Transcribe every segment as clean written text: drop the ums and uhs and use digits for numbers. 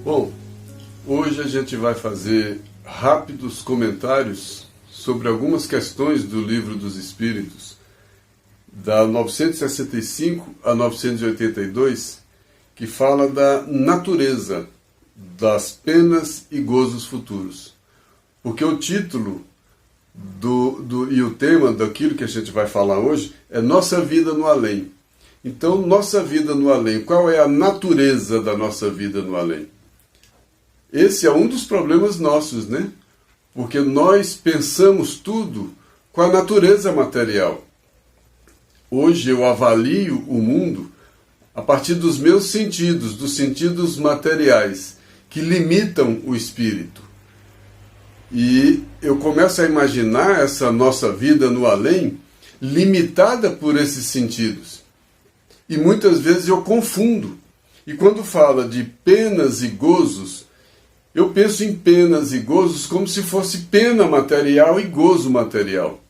Bom, hoje a gente vai fazer rápidos comentários sobre algumas questões do Livro dos Espíritos, da 965 a 982, que fala da natureza das penas e gozos futuros. Porque o título e o tema daquilo que a gente vai falar hoje é Nossa Vida no Além. Então, nossa vida no além, qual é a natureza da nossa vida no além? Esse é um dos problemas nossos, né? Porque nós pensamos tudo com a natureza material. Hoje eu avalio o mundo a partir dos meus sentidos, dos sentidos materiais, que limitam o espírito. E eu começo a imaginar essa nossa vida no além limitada por esses sentidos. E muitas vezes eu confundo. E quando fala de penas e gozos, eu penso em penas e gozos como se fosse pena material e gozo material.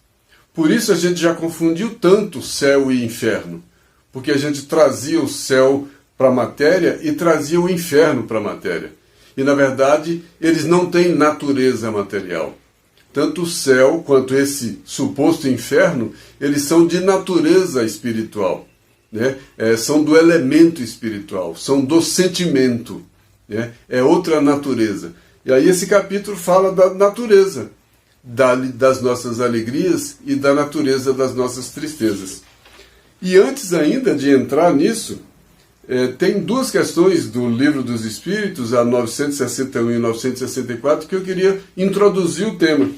Por isso a gente já confundiu tanto céu e inferno. Porque a gente trazia o céu para a matéria e trazia o inferno para a matéria. E na verdade eles não têm natureza material. Tanto o céu quanto esse suposto inferno, eles são de natureza espiritual. Né? São do elemento espiritual, são do sentimento. Né? É outra natureza. E aí esse capítulo fala da natureza, das nossas alegrias e da natureza das nossas tristezas. E antes ainda de entrar nisso, tem duas questões do Livro dos Espíritos, a 961 e 964, que eu queria introduzir o tema.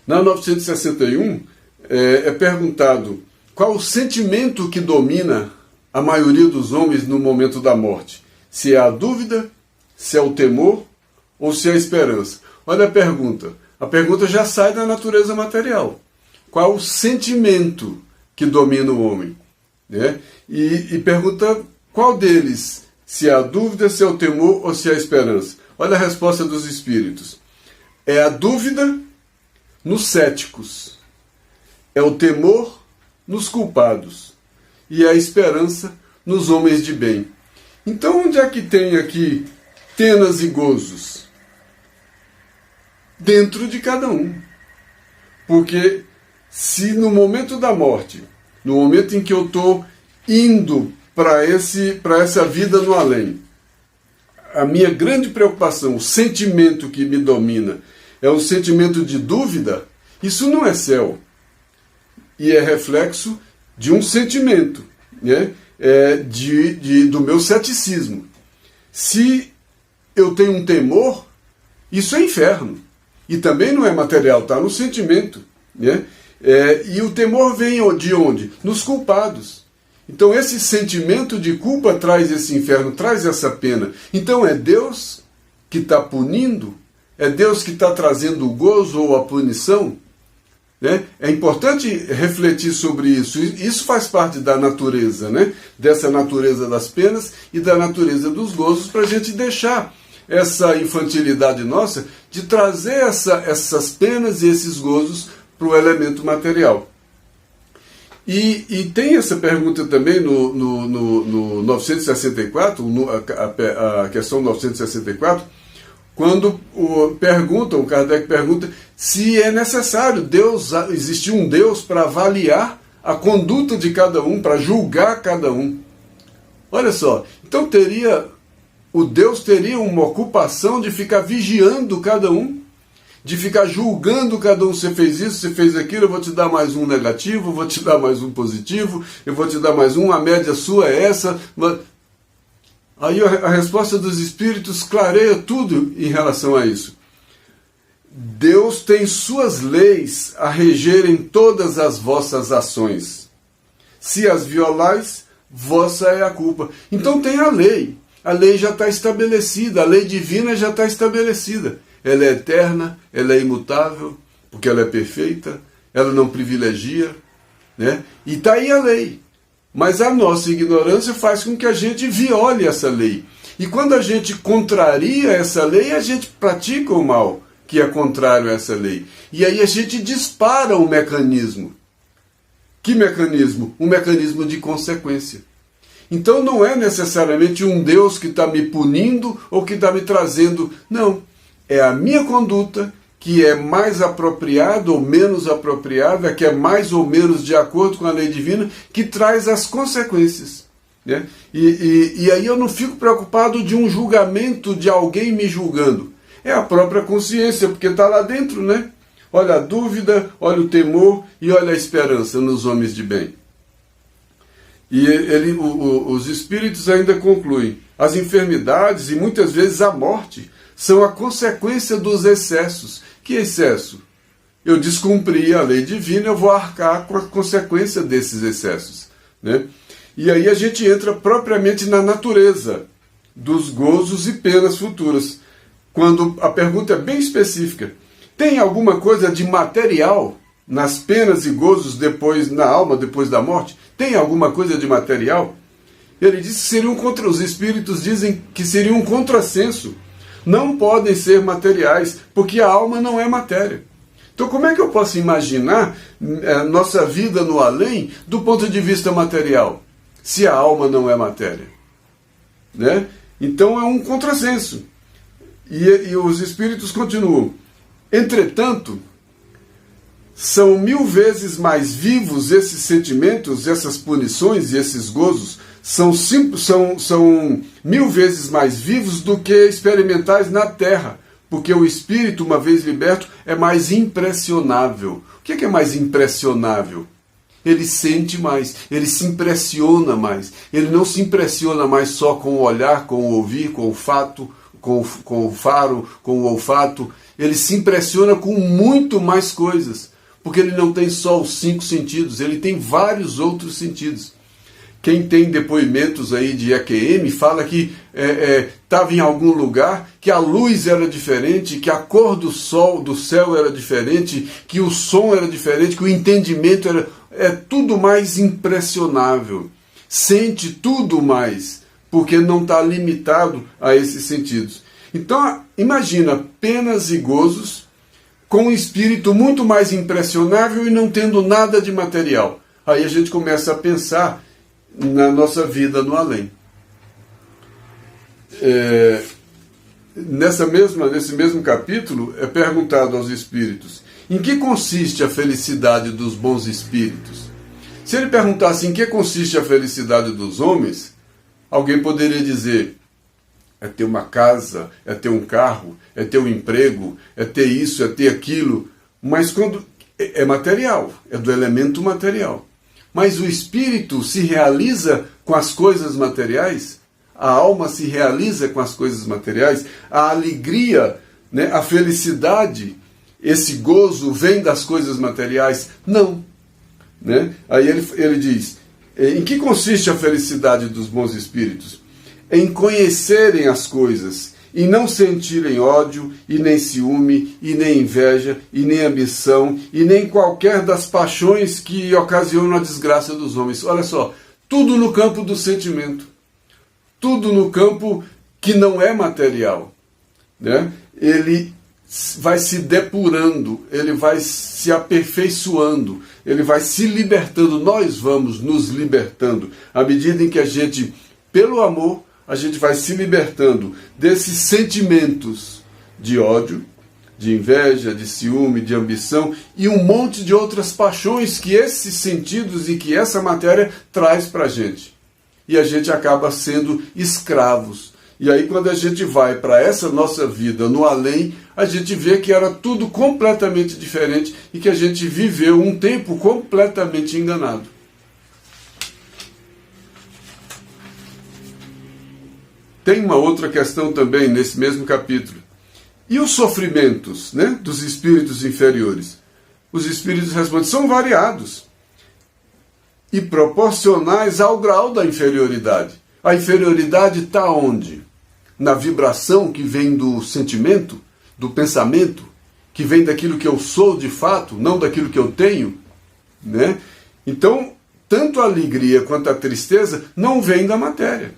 Na 961 é perguntado qual o sentimento que domina a maioria dos homens no momento da morte. Se é a dúvida, se é o temor ou se é a esperança. Olha a pergunta. A pergunta já sai da natureza material. Qual o sentimento que domina o homem? Né? E pergunta qual deles, se é a dúvida, se é o temor ou se é a esperança. Olha a resposta dos espíritos. É a dúvida nos céticos, é o temor nos culpados e é a esperança nos homens de bem. Então onde é que tem aqui penas e gozos? Dentro de cada um. Porque se no momento da morte, no momento em que eu estou indo para essa vida no além, a minha grande preocupação, o sentimento que me domina, é um sentimento de dúvida, isso não é céu. E é reflexo de um sentimento, né? Do meu ceticismo. Se eu tenho um temor, isso é inferno. E também não é material, está no sentimento. Né? E o temor vem de onde? Nos culpados. Então esse sentimento de culpa traz esse inferno, traz essa pena. Então é Deus que está punindo? É Deus que está trazendo o gozo ou a punição? Né? É importante refletir sobre isso. Isso faz parte da natureza, né? Dessa natureza das penas e da natureza dos gozos, para a gente deixar essa infantilidade nossa de trazer essas penas e esses gozos para o elemento material. E tem essa pergunta também no 964, a questão 964, quando Kardec pergunta se é necessário existir um Deus para avaliar a conduta de cada um, para julgar cada um. Olha só, então o Deus teria uma ocupação de ficar vigiando cada um, de ficar julgando cada um. Você fez isso, você fez aquilo, eu vou te dar mais um negativo, eu vou te dar mais um positivo, eu vou te dar mais um, a média sua é essa. Aí a resposta dos espíritos clareia tudo em relação a isso. Deus tem suas leis a regerem todas as vossas ações. Se as violais, vossa é a culpa. Então tem a lei. A lei já está estabelecida, a lei divina já está estabelecida. Ela é eterna, ela é imutável, porque ela é perfeita, ela não privilegia, né? E está aí a lei. Mas a nossa ignorância faz com que a gente viole essa lei. E quando a gente contraria essa lei, a gente pratica o mal, que é contrário a essa lei. E aí a gente dispara um mecanismo. Que mecanismo? Um mecanismo de consequência. Então não é necessariamente um Deus que está me punindo ou que está me trazendo. Não. É a minha conduta que é mais apropriada ou menos apropriada, que é mais ou menos de acordo com a lei divina, que traz as consequências. Né? E aí eu não fico preocupado de um julgamento de alguém me julgando. É a própria consciência, porque está lá dentro, né? Olha a dúvida, olha o temor e olha a esperança nos homens de bem. E os espíritos ainda concluem: as enfermidades e muitas vezes a morte são a consequência dos excessos. Que excesso? Eu descumpri a lei divina, eu vou arcar com a consequência desses excessos. Né? E aí a gente entra propriamente na natureza dos gozos e penas futuras. Quando a pergunta é bem específica: tem alguma coisa de material nas penas e gozos na alma depois da morte? Tem alguma coisa de material? Ele diz que seria os espíritos dizem que seria um contrassenso. Não podem ser materiais, porque a alma não é matéria. Então como é que eu posso imaginar nossa vida no além do ponto de vista material, se a alma não é matéria? Né? Então é um contrassenso. E os espíritos continuam: entretanto, são 1000 vezes mais vivos esses sentimentos, essas punições e esses gozos, são 1000 vezes mais vivos do que experimentais na Terra, porque o espírito, uma vez liberto, é mais impressionável. O que é mais impressionável? Ele sente mais, ele se impressiona mais. Ele não se impressiona mais só com o olhar, com o ouvir, com o fato, com o faro, com o olfato. Ele se impressiona com muito mais coisas, porque ele não tem só os 5 sentidos, ele tem vários outros sentidos. Quem tem depoimentos aí de EQM fala que estava em algum lugar, que a luz era diferente, que a cor do céu era diferente, que o som era diferente, que o entendimento é tudo mais impressionável. Sente tudo mais, porque não está limitado a esses sentidos. Então, imagina penas e gozos com um espírito muito mais impressionável e não tendo nada de material. Aí a gente começa a pensar na nossa vida no além. Nesse mesmo capítulo é perguntado aos espíritos: em que consiste a felicidade dos bons espíritos? Se ele perguntasse em que consiste a felicidade dos homens, alguém poderia dizer: é ter uma casa, é ter um carro, é ter um emprego, é ter isso, é ter aquilo. Mas quando é material, é do elemento material. Mas o espírito se realiza com as coisas materiais, a alma se realiza com as coisas materiais, a alegria, né, a felicidade, esse gozo vem das coisas materiais? Não. Né? Aí ele diz: em que consiste a felicidade dos bons espíritos? Em conhecerem as coisas e não sentirem ódio, e nem ciúme, e nem inveja, e nem ambição, e nem qualquer das paixões que ocasionam a desgraça dos homens. Olha só, tudo no campo do sentimento, tudo no campo que não é material. Né? Ele vai se depurando, ele vai se aperfeiçoando, ele vai se libertando. Nós vamos nos libertando à medida em que a gente, pelo amor, a gente vai se libertando desses sentimentos de ódio, de inveja, de ciúme, de ambição e um monte de outras paixões que esses sentidos e que essa matéria traz para a gente. E a gente acaba sendo escravos. E aí quando a gente vai para essa nossa vida no além, a gente vê que era tudo completamente diferente e que a gente viveu um tempo completamente enganado. Tem uma outra questão também nesse mesmo capítulo. E os sofrimentos, né, dos espíritos inferiores? Os espíritos respondem: são variados e proporcionais ao grau da inferioridade. A inferioridade está onde? Na vibração que vem do sentimento, do pensamento, que vem daquilo que eu sou de fato, não daquilo que eu tenho. Né? Então, tanto a alegria quanto a tristeza não vem da matéria.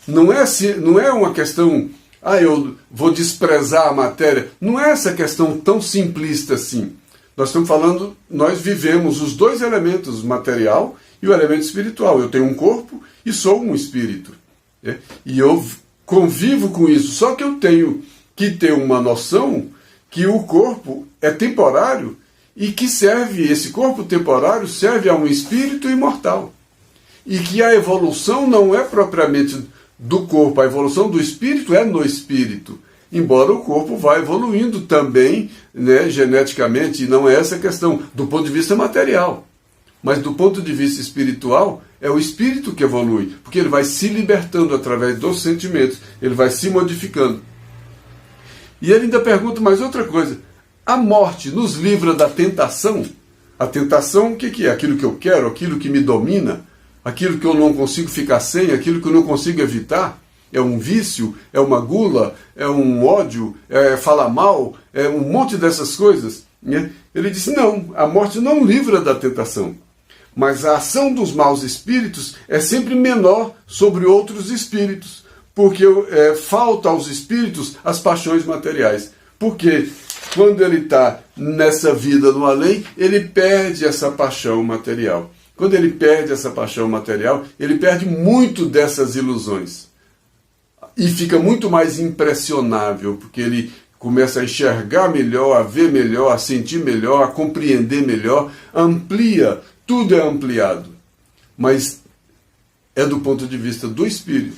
Não é uma questão, eu vou desprezar a matéria. Não é essa questão tão simplista assim. Nós estamos falando, nós vivemos os dois elementos, o material e o elemento espiritual. Eu tenho um corpo e sou um espírito. Né? E eu convivo com isso. Só que eu tenho que ter uma noção que o corpo é temporário e que esse corpo temporário serve a um espírito imortal. E que a evolução não é propriamente do corpo, a evolução do espírito é no espírito. Embora o corpo vá evoluindo também, né, geneticamente, e não é essa a questão, do ponto de vista material. Mas do ponto de vista espiritual, é o espírito que evolui, porque ele vai se libertando através dos sentimentos, ele vai se modificando. E ele ainda pergunta mais outra coisa: a morte nos livra da tentação? A tentação, o que é? Aquilo que eu quero, aquilo que me domina, aquilo que eu não consigo ficar sem, aquilo que eu não consigo evitar. É um vício, é uma gula, é um ódio, é falar mal, é um monte dessas coisas. Né? Ele disse: não, a morte não livra da tentação. Mas a ação dos maus espíritos é sempre menor sobre outros espíritos, porque falta aos espíritos as paixões materiais. Porque quando ele está nessa vida no além, ele perde essa paixão material. Quando ele perde essa paixão material, ele perde muito dessas ilusões. E fica muito mais impressionável, porque ele começa a enxergar melhor, a ver melhor, a sentir melhor, a compreender melhor, amplia, tudo é ampliado. Mas é do ponto de vista do espírito.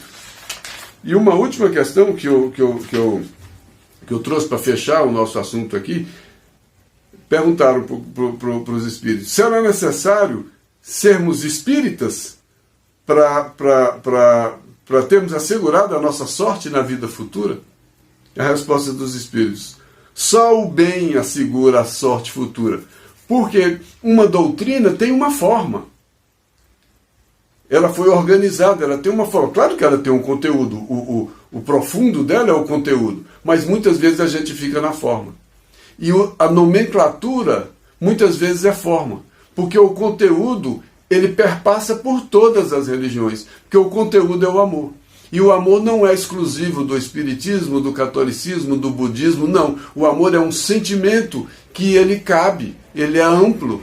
E uma última questão que eu trouxe para fechar o nosso assunto aqui, perguntaram para os espíritos: será necessário sermos espíritas para termos assegurado a nossa sorte na vida futura? A resposta dos espíritos: só o bem assegura a sorte futura, porque uma doutrina tem uma forma. Ela foi organizada, ela tem uma forma. Claro que ela tem um conteúdo, o profundo dela é o conteúdo, mas muitas vezes a gente fica na forma. E a nomenclatura muitas vezes é forma, porque o conteúdo ele perpassa por todas as religiões, porque o conteúdo é o amor. E o amor não é exclusivo do espiritismo, do catolicismo, do budismo, não. O amor é um sentimento que ele cabe, ele é amplo.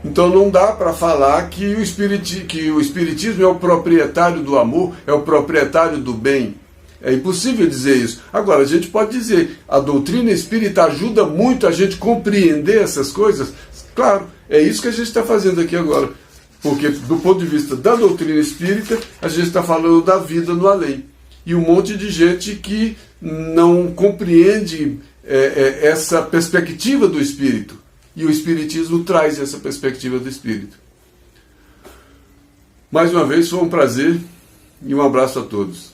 Então não dá para falar que o espiritismo é o proprietário do amor, é o proprietário do bem. É impossível dizer isso. Agora, a gente pode dizer, a doutrina espírita ajuda muito a gente compreender essas coisas. Claro, é isso que a gente está fazendo aqui agora. Porque, do ponto de vista da doutrina espírita, a gente está falando da vida no além. E um monte de gente que não compreende essa perspectiva do espírito. E o espiritismo traz essa perspectiva do espírito. Mais uma vez, foi um prazer e um abraço a todos.